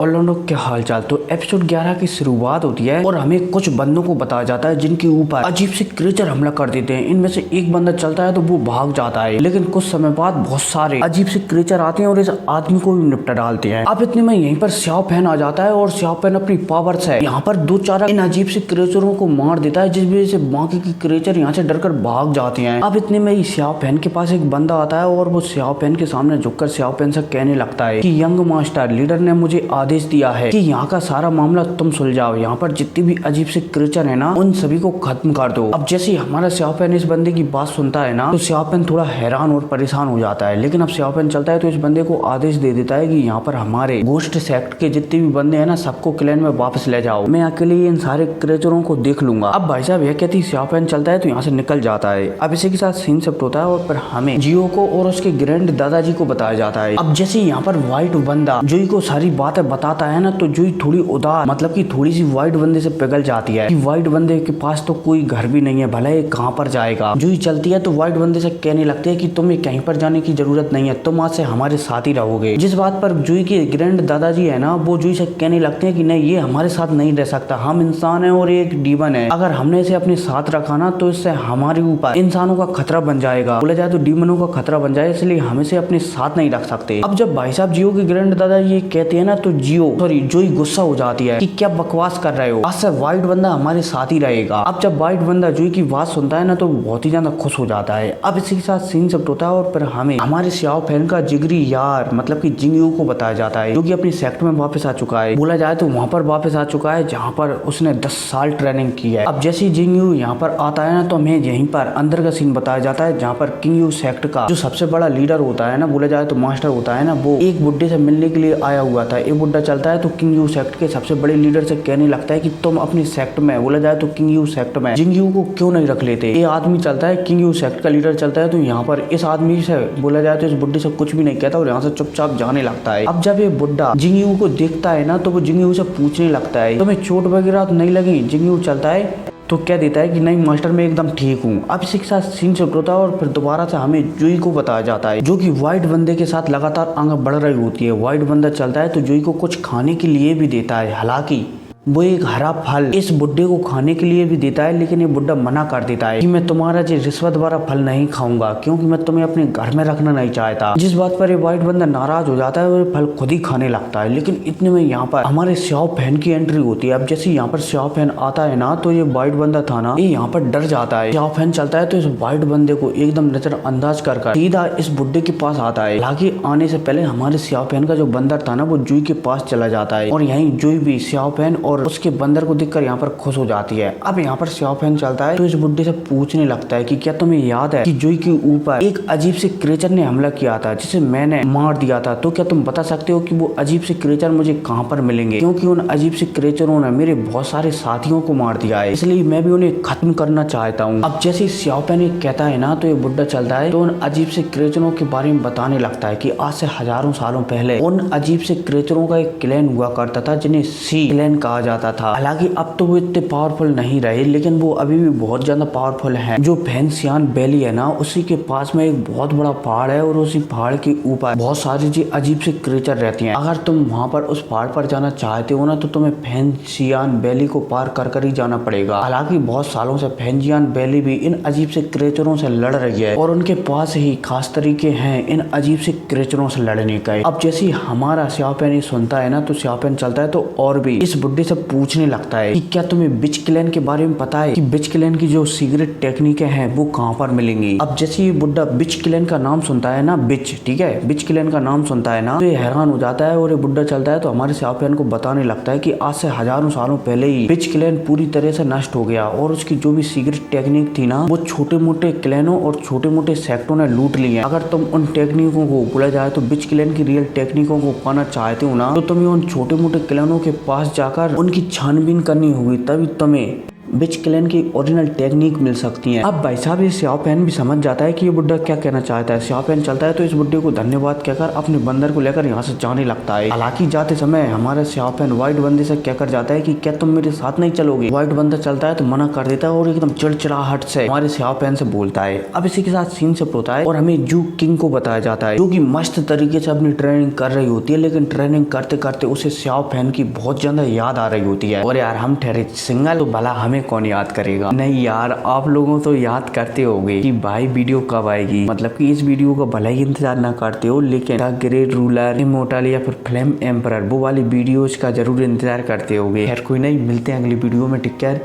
और लोगों क्या हालचाल। तो एपिसोड 11 की शुरुआत होती है और हमें कुछ बंदों को बताया जाता है जिनके ऊपर अजीब से क्रिएचर हमला कर देते हैं। इनमें से एक बंदा चलता है तो वो भाग जाता है, लेकिन कुछ समय बाद बहुत सारे अजीब से क्रिएचर आते हैं और इस आदमी को भी निपटा डालते हैं। अब इतने में यहीं पर स्याओ फैन आ जाता है और स्याओ फैन अपनी पावर से यहाँ पर दो चार इन अजीब से क्रिएचरों को मार देता है, जिस वजह से बाकी की क्रिएचर यहाँ से डरकर भाग जाते हैं। अब इतने में ही स्याओ फैन के पास एक बंदा आता है और वो स्याओ फैन के सामने झुककर स्याओ फैन से कहने लगता है कि यंग मास्टर लीडर ने मुझे आदेश दिया है कि यहाँ का सारा मामला तुम सुलझाओ। यहाँ पर जितने भी अजीब से क्रिएचर है ना, उन सभी को खत्म कर दो। अब जैसे ही हमारा स्याओ फैन इस बंदे की बात सुनता है ना, तो स्याओ फैन थोड़ा हैरान और परेशान हो जाता है। लेकिन अब स्याओ फैन चलता है तो इस बंदे को आदेश दे देता है कि यहाँ पर हमारे गोस्ट सेक्ट के जितने भी बंदे हैं ना, सबको क्लैन में वापस ले जाओ, मैं अकेले इन सारे क्रिएचरों को देख लूंगा। अब भाई साहब यह कहती स्याओ फैन चलता है तो यहाँ से निकल जाता है। अब इसी के साथ सीन शिफ्ट होता है और फिर हमें जियो को और उसके ग्रैंड दादाजी को बताया जाता है। अब जैसे यहाँ पर व्हाइट बंदा जुई को सारी बातें बताता है ना, तो जुई थोड़ी उदास, मतलब कि थोड़ी सी व्हाइट बंदे से पिघल जाती है कि व्हाइट बंदे के पास तो कोई घर भी नहीं है, भले ये कहाँ पर जाएगा। जुई चलती है तो व्हाइट बंदे से कहने लगती है कि तुम्हें कहीं पर जाने की जरूरत नहीं है, तुम आज से हमारे साथ ही रहोगे। जिस बात पर जुई के ग्रैंड दादाजी है ना, वो जुई से कहने लगते हैं कि नहीं, ये हमारे साथ नहीं रह सकता, हम इंसान है और ये एक डीमन है, अगर हमने इसे अपने साथ रखा ना तो इससे हमारे ऊपर इंसानों का खतरा बन जाएगा, बोला जाए तो डीमनों का खतरा बन जाए, इसलिए हम इसे अपने साथ नहीं रख सकते। अब जब भाई साहब जियो के ग्रैंड दादाजी ये कहते हैं ना, तो जुई गुस्सा हो जाती है कि क्या बकवास कर रहे हो, आज से व्हाइट बंदा हमारे साथ ही रहेगा। अब जब व्हाइट बंदा जुई की बात सुनता है ना, तो बहुत ही ज्यादा खुश हो जाता है। अब इसी के साथ सीन शिफ्ट होता है और फिर हमें हमारे स्याओ फैन का जिगरी यार मतलब कि जिंगयू को बताया जाता है, जो कि अपनी सेक्ट में वापस आ चुका है, बोला जाए तो वहां पर वापस आ चुका है जहां पर उसने 10 साल ट्रेनिंग की है। अब जैसे ही जिंगयू यहाँ पर आता है ना, तो हमें यहीं पर अंदर का सीन बताया जाता है जहाँ पर किंगयू सेक्ट का जो सबसे बड़ा लीडर होता है ना, बोला जाए तो मास्टर होता है ना, वो एक बुड्ढे से मिलने के लिए आया हुआ था। एक बुड्ढा चलता है तो किंगयू सेक्ट के सबसे बड़े लीडर से कहने लगता है कि तुम अपनी सेक्ट में, बोला जाए तो किंगयू सेक्ट में जिंगयू को क्यों नहीं रख लेते। ये आदमी चलता है, किंगयू सेक्ट का लीडर चलता है, तो यहाँ पर इस आदमी से बोला जाए तो इस बुड्ढे से कुछ भी नहीं कहता और यहाँ से चुपचाप जाने लगता है। अब जब ये बुड्ढा जिंगयू को देखता है ना, तो वो जिंगयू से पूछने लगता है तुम्हें चोट वगैरह तो नहीं लगी। जिंगयू चलता है तो क्या देता है कि नहीं मास्टर मैं एकदम ठीक हूँ। अब इसी के साथ सीन शिफ्ट होता है और फिर दोबारा से हमें जुई को बताया जाता है, जो कि व्हाइट बंदे के साथ लगातार आगे बढ़ रही होती है। व्हाइट बंदा चलता है तो जुई को कुछ खाने के लिए भी देता है, हालांकि वो एक हरा फल इस बुड्ढे को खाने के लिए भी देता है, लेकिन ये बुड्ढा मना कर देता है कि मैं तुम्हारा जो रिश्वत वाला फल नहीं खाऊंगा, क्योंकि मैं तुम्हें अपने घर में रखना नहीं चाहता। जिस बात पर ये व्हाइट बंदा नाराज हो जाता है और फल खुद ही खाने लगता है। लेकिन इतने में यहाँ पर हमारे स्याओ फैन की एंट्री होती है। अब जैसे यहाँ पर स्याओ फैन आता है ना, तो ये व्हाइट बंदा था ना, ये यहाँ पर डर जाता है। स्याओ फैन चलता है तो इस व्हाइट बंदे को एकदम नजरअंदाज कर सीधा इस बुड्ढे के पास आता है। हालांकि आने से पहले हमारे स्याओ फैन का जो बंदर था ना, वो जुई के पास चला जाता है और यहीं जुई भी स्याओ फैन और उसके बंदर को देखकर यहाँ पर खुश हो जाती है। अब यहाँ पर स्याओ फैन चलता है तो इस बुड्ढे से पूछने लगता है कि क्या तुम्हें याद है कि जुई के ऊपर एक अजीब से क्रिएचर ने हमला किया था जिसे मैंने मार दिया था, तो क्या तुम बता सकते हो कि वो अजीब से क्रिएचर मुझे कहाँ पर मिलेंगे, क्योंकि उन अजीब से क्रिएचरों ने मेरे बहुत सारे साथियों को मार दिया है, इसलिए मैं भी उन्हें खत्म करना चाहता हूँ। अब जैसे स्याओ फैन कहता है ना, तो ये बुड्ढा चलता है तो उन अजीब से क्रिएचरों के बारे में बताने लगता है कि आज से हजारों सालों पहले उन अजीब से क्रिएचरों का एक क्लैन हुआ करता था जिन्हें सी क्लैन कहा जाता था। हालांकि अब तो वो इतने पावरफुल नहीं रहे, लेकिन वो अभी भी बहुत ज्यादा पावरफुल हैं। जो फैंसियान वैली है ना, उसी के पास में एक बहुत बड़ा पहाड़ है और उसी पहाड़ के ऊपर बहुत सारी जी अजीब से क्रिएचर रहती हैं। अगर तुम वहां पर उस पहाड़ पर जाना चाहते हो ना, तो तुम्हें फैंसियान वैली को पार कर ही जाना पड़ेगा। हालांकि बहुत सालों से फैंसियान वैली भी इन अजीब से क्रिएचरों से लड़ रही है और उनके पास ही खास तरीके हैं इन अजीब से क्रिएचरों से लड़ने का। अब जैसे हमारा स्याओ फैन सुनता है ना, तो स्याओ फैन चलता है तो और भी इस बुड्ढे से पूछने लगता है कि क्या तुम्हें बिच क्लैन के बारे में पता है कि बिच क्लैन की जो सीक्रेट टेक्निक हैं वो कहाँ पर मिलेंगी। अब जैसे ये बुड्ढा बिच क्लैन का नाम सुनता है ना, बिच, ठीक है, बिच क्लैन का नाम सुनता है ना, तो ये हैरान हो जाता है और ये बुड्ढा चलता है तो हमारे स्याओ फैन को बताने लगता है कि आज से हजारों सालों पहले ही बिच क्लैन पूरी तरह से नष्ट हो गया और उसकी जो भी सीक्रेट टेक्निक थी ना, वो छोटे मोटे क्लैनों और छोटे मोटे सेक्टों ने लूट ली है। अगर तुम उन टेक्निकों को, बोला जाए तो बिच क्लैन की रियल टेक्निकों को पाना चाहते हो ना, तो तुम्हें उन छोटे मोटे क्लैनों के पास जाकर उनकी छानबीन करनी होगी, तभी तुम्हें विच क्लैन की ओरिजिनल टेक्निक मिल सकती है। अब भाई साहब ये स्याओ पैन भी समझ जाता है कि ये बुड्ढा क्या कहना चाहता है। स्याओ पैन चलता है तो इस बुड्ढे को धन्यवाद कहकर अपने बंदर को लेकर यहाँ से जाने लगता है। हालांकि जाते समय हमारा स्याओ पैन व्हाइट बंदे से कहकर जाता है कि क्या तुम मेरे साथ नहीं चलोगे। व्हाइट बंदा चलता है तो मना कर देता है और एकदम चिड़चिड़ाहट से हमारे स्याओ पैन से बोलता है। अब इसी के साथ सीन शिफ्ट होता है और हमें जू किंग को बताया जाता है, जो कि मस्त तरीके से अपनी ट्रेनिंग कर रही होती है, लेकिन ट्रेनिंग करते करते उसे स्याओ पैन की बहुत ज्यादा याद आ रही होती है। और यार हम ठहरे सिंगल तो भला हमें कौन याद करेगा। नहीं यार आप लोगों तो याद करते होगे कि भाई वीडियो कब आएगी, मतलब कि इस वीडियो का भला ही इंतजार ना करते हो, लेकिन द ग्रेट रूलर, इमोर्टल या फिर फ्लेम एम्परर वो वाली वीडियोज का जरूर इंतजार करते होगे। खैर कोई नहीं, मिलते हैं अगली वीडियो में। Take care.